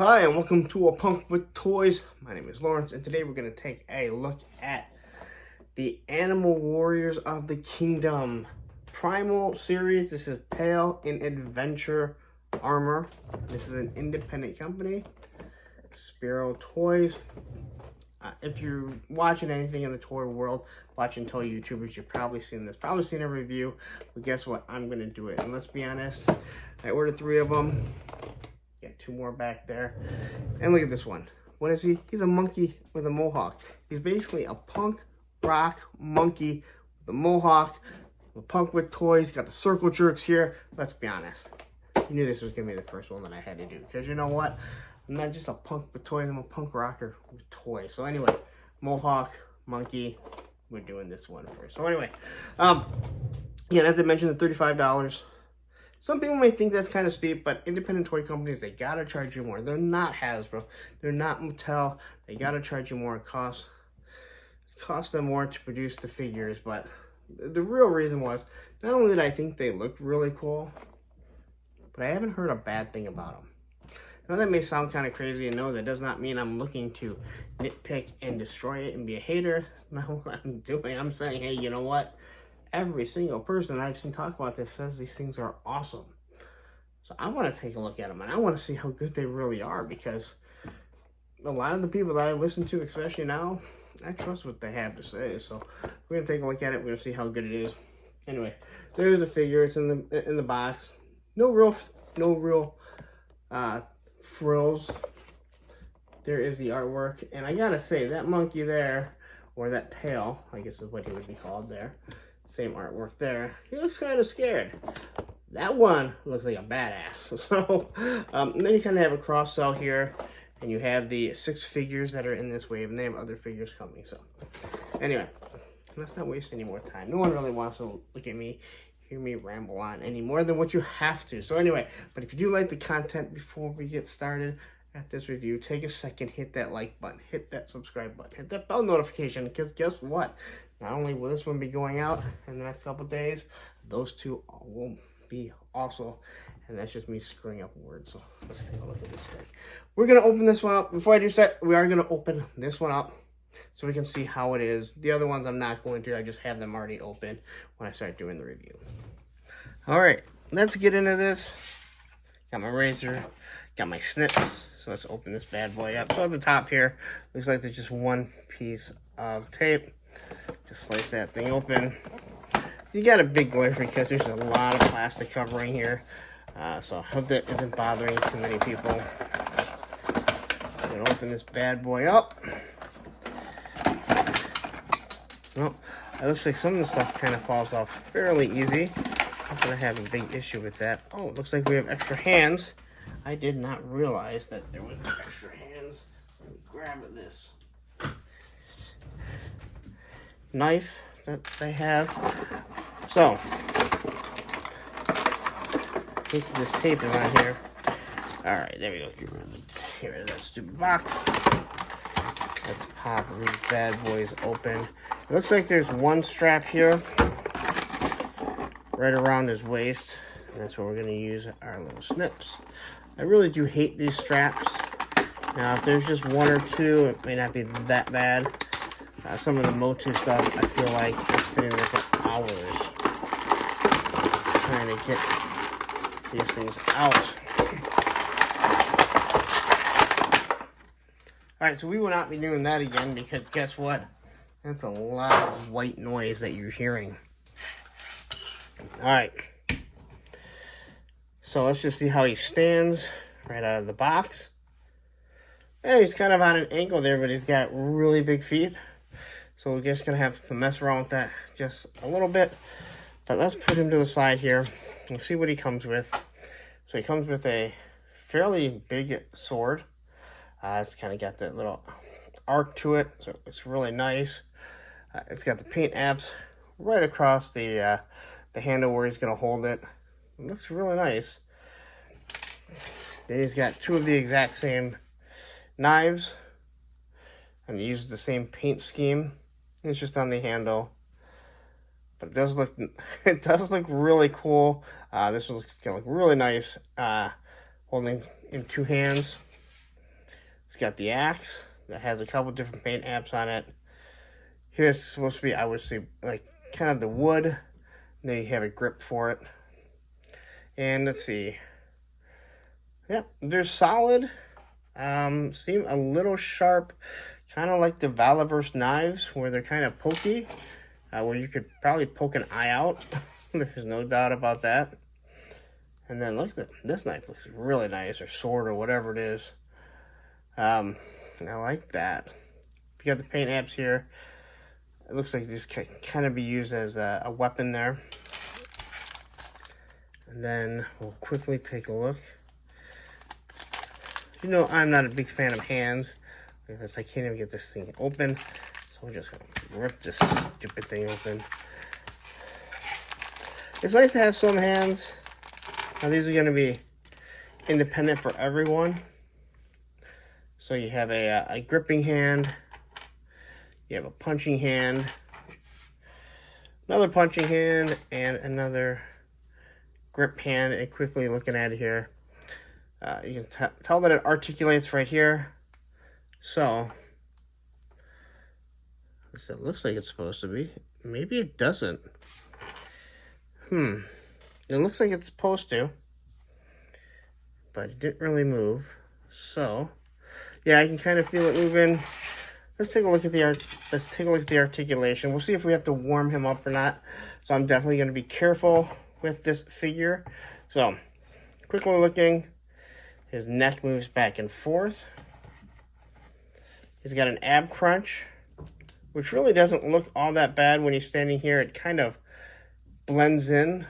Hi, and welcome to A Punk with Toys. My name is Lawrence, and today we're going to take a look at the Animal Warriors of the Kingdom Primal series. This is Pale in Adventure Armor. This is an independent company, Spero Toys. If you're watching anything in the toy world, watching toy YouTubers, you've probably seen this. Probably seen a review, but guess what? I'm going to do it. And let's be honest, I ordered 3 of them. Got 2 more back there. And look at this one. What is he? He's a monkey with a mohawk. He's basically a punk rock monkey with a mohawk. A punk with toys. Got the circle jerks here. Let's be honest. I knew this was going to be the first one that I had to do. Because you know what? I'm not just a punk with toys. I'm a punk rocker with toys. So anyway, mohawk, monkey. We're doing this one first. So anyway, yeah, as I mentioned, the $35. Some people may think that's kind of steep, but independent toy companies, they gotta charge you more. They're not Hasbro. They're not Mattel. They gotta charge you more. It costs them more to produce the figures, but the real reason was, not only did I think they looked really cool, but I haven't heard a bad thing about them. Now that may sound kind of crazy, and no, that does not mean I'm looking to nitpick and destroy it and be a hater. That's not what I'm doing. I'm saying, hey, you know what? Every single person I've seen talk about this says these things are awesome. So I want to take a look at them, and I want to see how good they really are, because a lot of the people that I listen to, especially now, I trust what they have to say. So we're going to take a look at it. We're going to see how good it is. Anyway, there's the figure. It's in the box. No real frills. There is the artwork. And I got to say, that monkey there, or that Pale, I guess is what he would be called there. Same artwork there. He looks kind of scared. That one looks like a badass. So, and then you kind of have a cross cell here, and you have the 6 figures that are in this wave, and they have other figures coming. So, anyway, let's not waste any more time. No one really wants to look at me, hear me ramble on any more than what you have to. So, anyway, but if you do like the content, before we get started at this review, take a second, hit that like button, hit that subscribe button, hit that bell notification, because guess what? Not only will this one be going out in the next couple days, those 2 will be also, and that's just me screwing up words. So let's take a look at this thing. We're going to open this one up. Before I do start, we are going to open this one up so we can see how it is. The other ones I'm not going to. I just have them already open when I start doing the review. All right, let's get into this. Got my razor, got my snips. So let's open this bad boy up. So at the top here, looks like there's just one piece of tape. Just slice that thing open. You got a big glare because there's a lot of plastic covering here. So I hope that isn't bothering too many people. I'm going to open this bad boy up. Well, it looks like some of the stuff kind of falls off fairly easy. I'm going to have a big issue with that. Oh, it looks like we have extra hands. I did not realize that there was extra hands. Let me grab this knife that they have. So, this tape is on here. Alright, there we go. Get rid of that stupid box. Let's pop these bad boys open. It looks like there's one strap here, right around his waist. And that's where we're going to use our little snips. I really do hate these straps. Now, if there's just 1 or 2, it may not be that bad. Some of the Motu stuff, I feel like I'm sitting there for hours trying to get these things out. Alright, so we will not be doing that again, because guess what? That's a lot of white noise that you're hearing. Alright. So let's just see how he stands right out of the box. Yeah, he's kind of on an ankle there, but he's got really big feet. So we're just going to have to mess around with that just a little bit. But let's put him to the side here and see what he comes with. So he comes with a fairly big sword. It's kind of got that little arc to it, so it's really nice. It's got the paint apps right across the handle where he's going to hold it. It looks really nice. Then he's got 2 of the exact same knives. And he uses the same paint scheme. It's just on the handle, but it does look really cool. This looks gonna look really nice holding in 2 hands. It's got the axe that has a couple different paint apps on it. Here's supposed to be, I would say, like kind of the wood. And then you have a grip for it. And let's see. Yep, they're solid. Seem a little sharp, kind of like the Valiverse knives, where they're kind of pokey, where you could probably poke an eye out. There's no doubt about that. And then look at this knife, looks really nice, or sword, or whatever it is. I like that. You got the paint apps here. It looks like this can kind of be used as a weapon there. And then we'll quickly take a look. You know, I'm not a big fan of hands. Because I can't even get this thing open. So we're just going to rip this stupid thing open. It's nice to have some hands. Now these are going to be independent for everyone. So you have a gripping hand. You have a punching hand. Another punching hand. And another grip hand. And quickly looking at it here. You can tell that it articulates right here. So, it looks like it's supposed to be. Maybe it doesn't. It looks like it's supposed to. But it didn't really move. So, yeah, I can kind of feel it moving. Let's take a look at the articulation. We'll see if we have to warm him up or not. So I'm definitely going to be careful with this figure. So, quickly looking. His neck moves back and forth. He's got an ab crunch, which really doesn't look all that bad when he's standing here. It kind of blends in.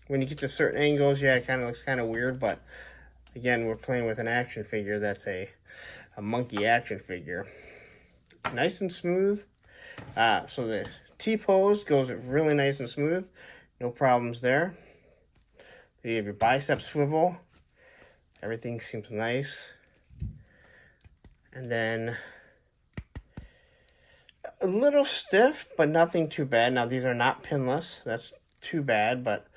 When you get to certain angles, yeah, it kind of looks kind of weird. But again, we're playing with an action figure. That's a monkey action figure. Nice and smooth. So the T-pose goes really nice and smooth. No problems there. You have your bicep swivel. Everything seems nice. And then a little stiff, but nothing too bad. Now, these are not pinless. That's too bad, but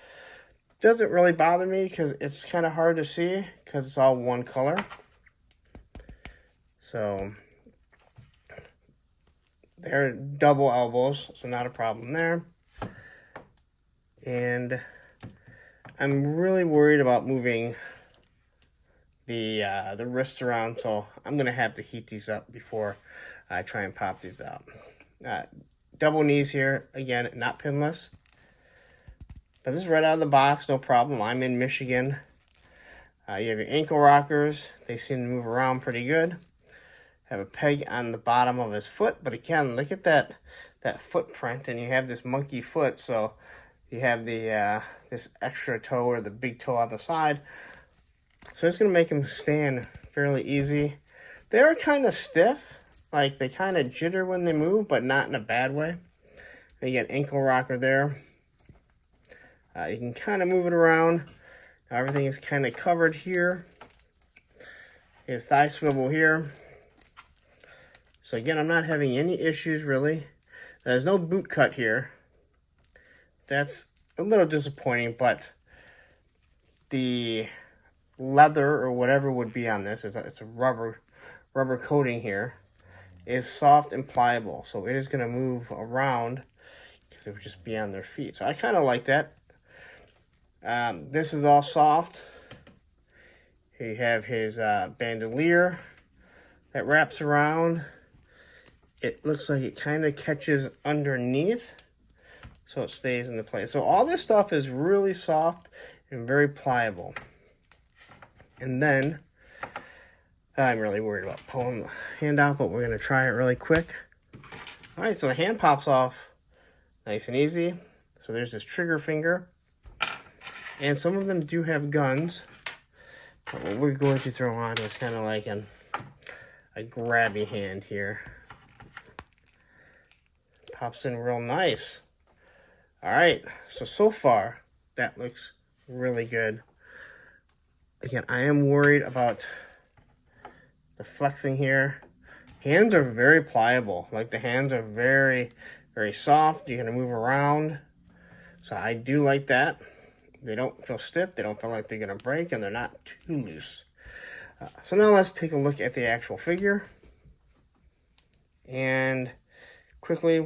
doesn't really bother me because it's kind of hard to see because it's all one color. So, they're double elbows, so not a problem there. And I'm really worried about moving the wrists around, so I'm gonna have to heat these up before I try and pop these out. Double knees here, again, not pinless. But this is right out of the box, no problem. I'm in Michigan. You have your ankle rockers. They seem to move around pretty good. Have a peg on the bottom of his foot, but again, look at that footprint, and you have this monkey foot, so you have the this extra toe or the big toe on the side. So it's going to make them stand fairly easy. They are kind of stiff. Like, they kind of jitter when they move, but not in a bad way. And you got ankle rocker there. You can kind of move it around. Now, everything is kind of covered here. His thigh swivel here. So again, I'm not having any issues, really. There's no boot cut here. That's a little disappointing, but the leather or whatever would be on this, it's a rubber coating here, is soft and pliable, so it is going to move around because it would just be on their feet. So I kind of like that. This is all soft. Here you have his bandolier that wraps around. It looks like it kind of catches underneath, so it stays into place. So all this stuff is really soft and very pliable. And then, I'm really worried about pulling the hand out, but we're going to try it really quick. All right, so the hand pops off nice and easy. So there's this trigger finger. And some of them do have guns. But what we're going to throw on is kind of like a grabby hand here. Pops in real nice. All right, so far, that looks really good. Again, I am worried about the flexing here. Hands are very pliable. Like, the hands are very, very soft. You're going to move around. So I do like that. They don't feel stiff. They don't feel like they're going to break, and they're not too loose. So now let's take a look at the actual figure. And quickly,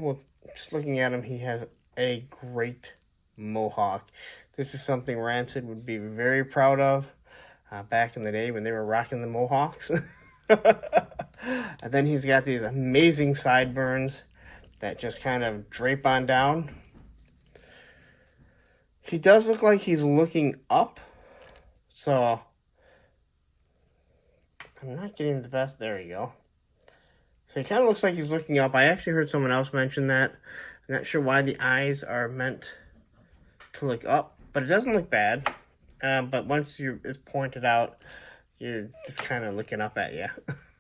just looking at him, he has a great mohawk. This is something Rancid would be very proud of back in the day when they were rocking the mohawks. And then he's got these amazing sideburns that just kind of drape on down. He does look like he's looking up, so I'm not getting the best. There you go. So he kind of looks like he's looking up. I actually heard someone else mention that. I'm not sure why the eyes are meant to look up, but it doesn't look bad. But once it's pointed out, you're just kind of looking up at you.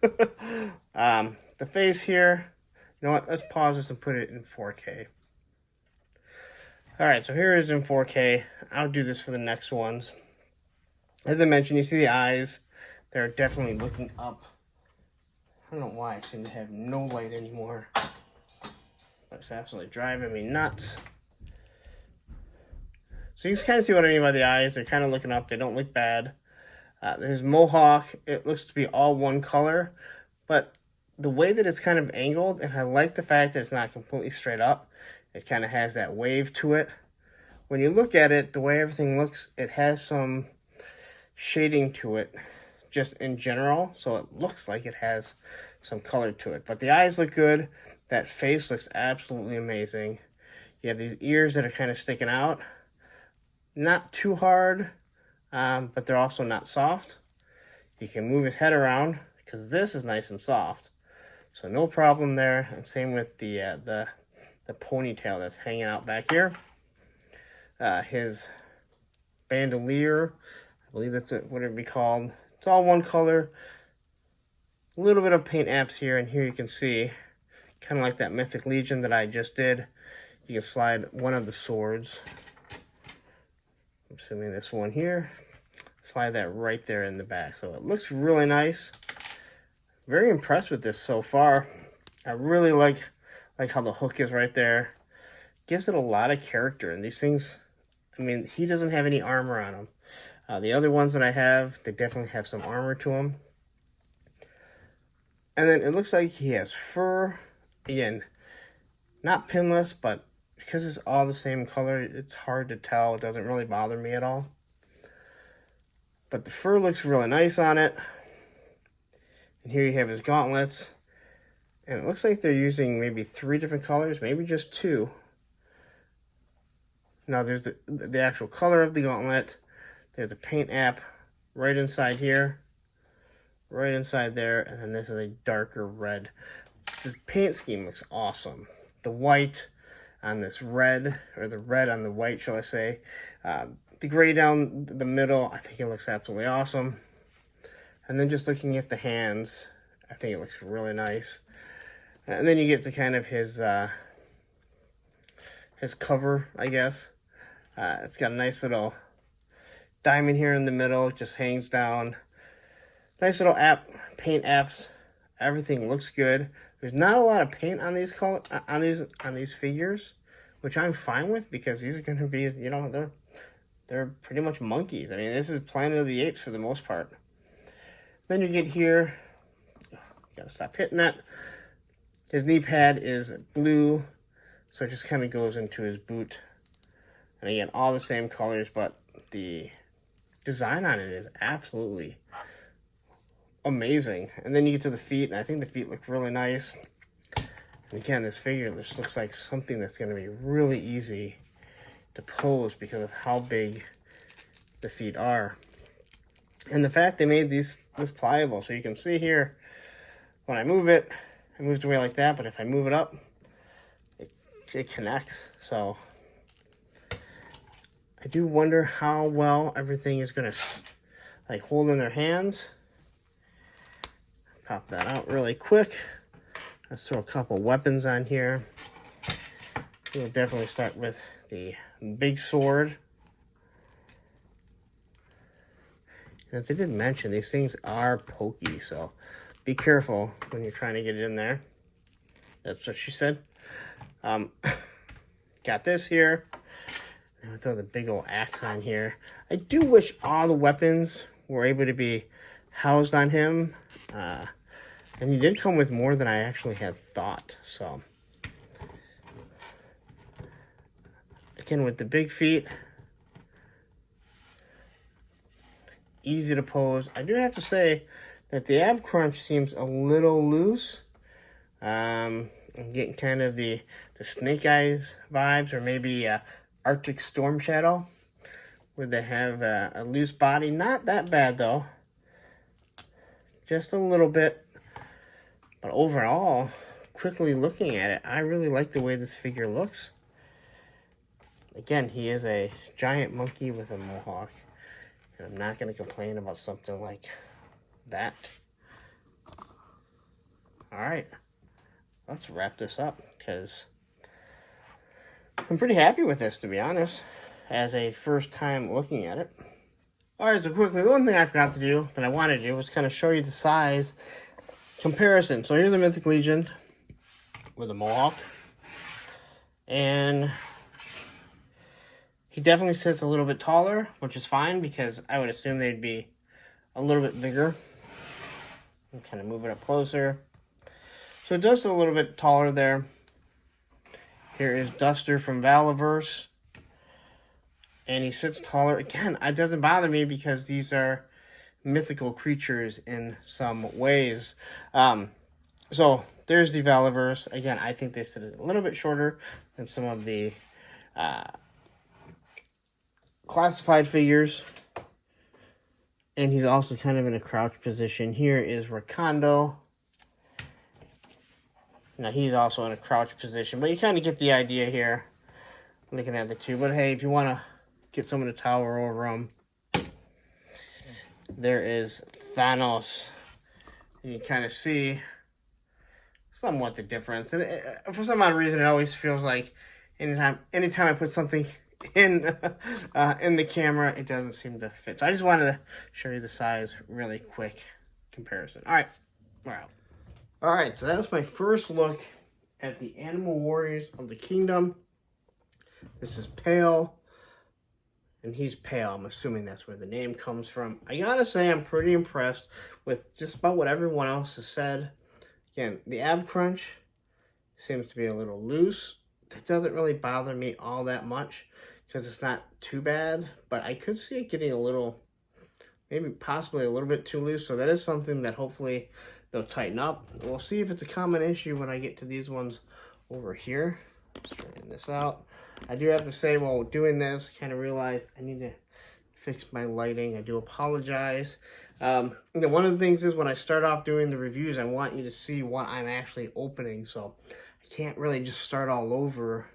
The face here, you know what? Let's pause this and put it in 4K. All right, so here it is in 4K. I'll do this for the next ones. As I mentioned, you see the eyes. They're definitely looking up. I don't know why I seem to have no light anymore. It's absolutely driving me nuts. So you can kind of see what I mean by the eyes. They're kind of looking up. They don't look bad. His mohawk, it looks to be all one color. But the way that it's kind of angled, and I like the fact that it's not completely straight up. It kind of has that wave to it. When you look at it, the way everything looks, it has some shading to it just in general. So it looks like it has some color to it. But the eyes look good. That face looks absolutely amazing. You have these ears that are kind of sticking out. Not too hard, but they're also not soft. You can move his head around because this is nice and soft. So no problem there. And same with the ponytail that's hanging out back here. His bandolier, I believe that's what it would be called. It's all one color. A little bit of paint apps here, and here you can see, kind of like that Mythic Legion that I just did. You can slide one of the swords. I'm assuming this one here. Slide that right there in the back. So it looks really nice. Very impressed with this so far. I really like how the hook is right there. Gives it a lot of character. And these things, I mean, he doesn't have any armor on him. The other ones that I have, they definitely have some armor to them. And then it looks like he has fur. Again, not pinless, but because it's all the same color, it's hard to tell. It doesn't really bother me at all. But the fur looks really nice on it. And here you have his gauntlets. And it looks like they're using maybe 3 different colors, maybe just 2. Now there's the actual color of the gauntlet. There's the paint app right inside here. Right inside there. And then this is a darker red. This paint scheme looks awesome. The white on this red, or the red on the white, shall I say. The gray down the middle, I think it looks absolutely awesome. And then just looking at the hands, I think it looks really nice. And then you get to kind of his cover, I guess. It's got a nice little diamond here in the middle, it just hangs down. Nice little paint apps. Everything looks good. There's not a lot of paint on these figures, which I'm fine with because these are going to be, you know, they're pretty much monkeys. I mean, this is Planet of the Apes for the most part. Then you get here. Gotta stop hitting that. His knee pad is blue, so it just kind of goes into his boot. And again, all the same colors, but the design on it is absolutely amazing. And then you get to the feet, and I think the feet look really nice. And again, this figure just looks like something that's going to be really easy to pose because of how big the feet are. And the fact they made this pliable, so you can see here, when I move it, it moves away like that, but if I move it up, it connects. So I do wonder how well everything is going to like hold in their hands. Pop that out really quick. Let's throw a couple weapons on here. We'll definitely start with the big sword. As I did mention, these things are pokey, so be careful when you're trying to get it in there. That's what she said. Got this here. And we'll throw the big old axe on here. I do wish all the weapons were able to be housed on him. And he did come with more than I actually had thought. So, again, with the big feet, easy to pose. I do have to say that the ab crunch seems a little loose. I'm getting kind of the Snake Eyes vibes, or maybe Arctic Storm Shadow, where they have a loose body. Not that bad, though. Just a little bit. But overall, quickly looking at it, I really like the way this figure looks. Again, he is a giant monkey with a mohawk. And I'm not going to complain about something like that. Alright, let's wrap this up, because I'm pretty happy with this, to be honest, as a first time looking at it. Alright, so quickly, the one thing I forgot to do, that I wanted to do, was kind of show you the size comparison. So here's a Mythic Legion with a mohawk. And he definitely sits a little bit taller, which is fine, because I would assume they'd be a little bit bigger. And kind of move it up closer. So it does sit a little bit taller there. Here is Duster from Valaverse. And he sits taller. Again, it doesn't bother me, because these are mythical creatures in some ways. So there's the Valaverse. Again, I think they sit a little bit shorter than some of the classified figures. And he's also kind of in a crouch position. Here is Rakondo. Now he's also in a crouch position, but you kind of get the idea here, looking at the two. But hey, if you want to get someone to tower over him, there is Thanos. You can kind of see somewhat the difference. And for some odd reason, it always feels like anytime I put something in the camera, it doesn't seem to fit. So I just wanted to show you the size really quick comparison. All right, we're out. All right, so that was my first look at the Animal Warriors of the Kingdom. This is Pale. And he's pale. I'm assuming that's where the name comes from. I gotta say, I'm pretty impressed with just about what everyone else has said. Again, the ab crunch seems to be a little loose. That doesn't really bother me all that much, because it's not too bad. But I could see it getting a little, maybe possibly a little bit too loose. So that is something that hopefully they'll tighten up. We'll see if it's a common issue when I get to these ones over here. Straighten this out. I do have to say, while doing this, I kind of realized I need to fix my lighting. I do apologize. One of the things is, when I start off doing the reviews, I want you to see what I'm actually opening. So I can't really just start all over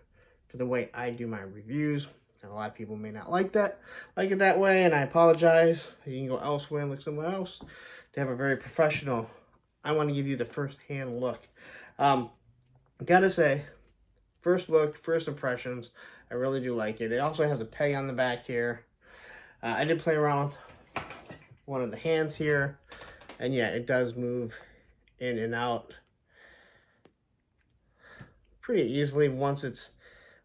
for the way I do my reviews. And a lot of people may not like it that way, and I apologize. You can go elsewhere and look somewhere else to have a very professional. I want to give you the first-hand look. Gotta say, first look, first impressions, I really do like it. It also has a peg on the back here. I did play around with one of the hands here. And yeah, it does move in and out pretty easily once it's,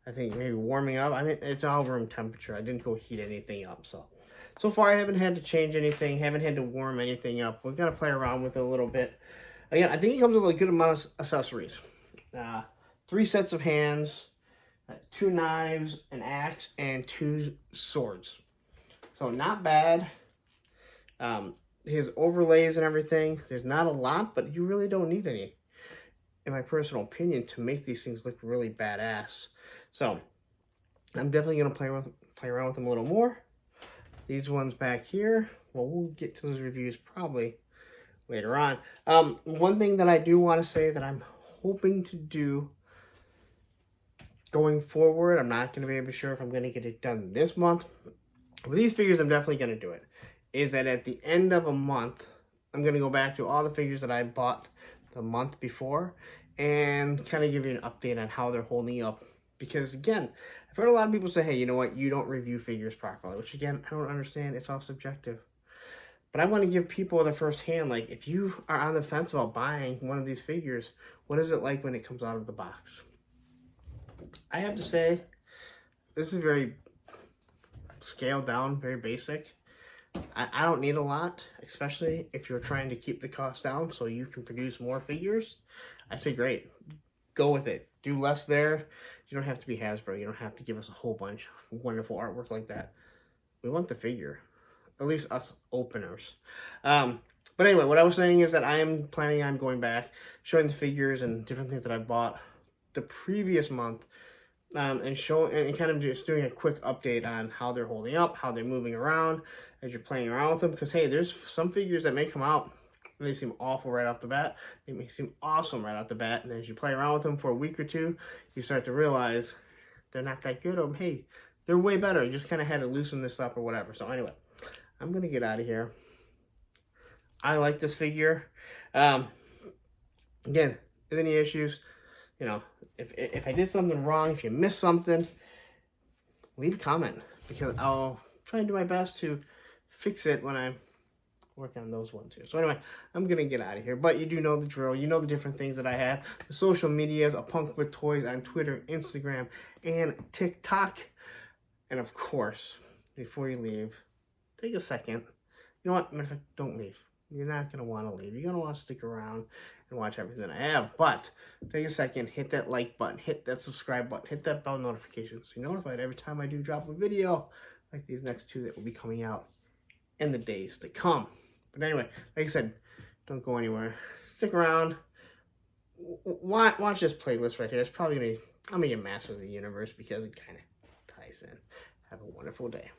I think, maybe warming up. I mean, it's all room temperature. I didn't go heat anything up. So far, I haven't had to change anything. Haven't had to warm anything up. We're going to play around with it a little bit. Again, I think it comes with a good amount of accessories. 3 sets of hands, 2 knives, an axe, and 2 swords. So not bad. His overlays and everything, there's not a lot, but you really don't need any, in my personal opinion, to make these things look really badass. So I'm definitely going to play around with them a little more. These ones back here, well, we'll get to those reviews probably later on. One thing that I do want to say that I'm hoping to do going forward, I'm not going to be sure if I'm going to get it done this month. With these figures, I'm definitely going to do it. Is that at the end of a month, I'm going to go back to all the figures that I bought the month before and kind of give you an update on how they're holding up. Because again, I've heard a lot of people say, hey, you know what, you don't review figures properly, which again, I don't understand. It's all subjective. But I want to give people the first hand, like, if you are on the fence about buying one of these figures, what is it like when it comes out of the box? I have to say, this is very scaled down, very basic. I don't need a lot, especially if you're trying to keep the cost down so you can produce more figures. I say great. Go with it. Do less there. You don't have to be Hasbro. You don't have to give us a whole bunch of wonderful artwork like that. We want the figure. At least us openers. But anyway, what I was saying is that I am planning on going back, showing the figures and different things that I bought the previous month, and showing and kind of just doing a quick update on how they're holding up, how they're moving around as you're playing around with them. Because hey, there's some figures that may come out and they seem awful right off the bat. They may seem awesome right off the bat, and as you play around with them for a week or two, you start to realize they're not that good. Or hey, they're way better. You just kind of had to loosen this up or whatever. So anyway, I'm gonna get out of here. I like this figure. Again, if any issues, you know, if I did something wrong, if you missed something, leave a comment, because I'll try and do my best to fix it when I work on those ones too. So anyway, I'm gonna get out of here, but you do know the drill. You know the different things that I have. The social medias, A Punk with Toys on Twitter, Instagram, and TikTok. And of course, before you leave, take a second. You know what? Matter of fact, don't leave. You're not going to want to leave. You're going to want to stick around and watch everything I have. But take a second, hit that like button, hit that subscribe button, hit that bell notification so you're notified every time I do drop a video like these next two that will be coming out in the days to come. But anyway, like I said, don't go anywhere. Stick around. Watch this playlist right here. It's probably going to, I'm going to get Master of the Universe because it kind of ties in. Have a wonderful day.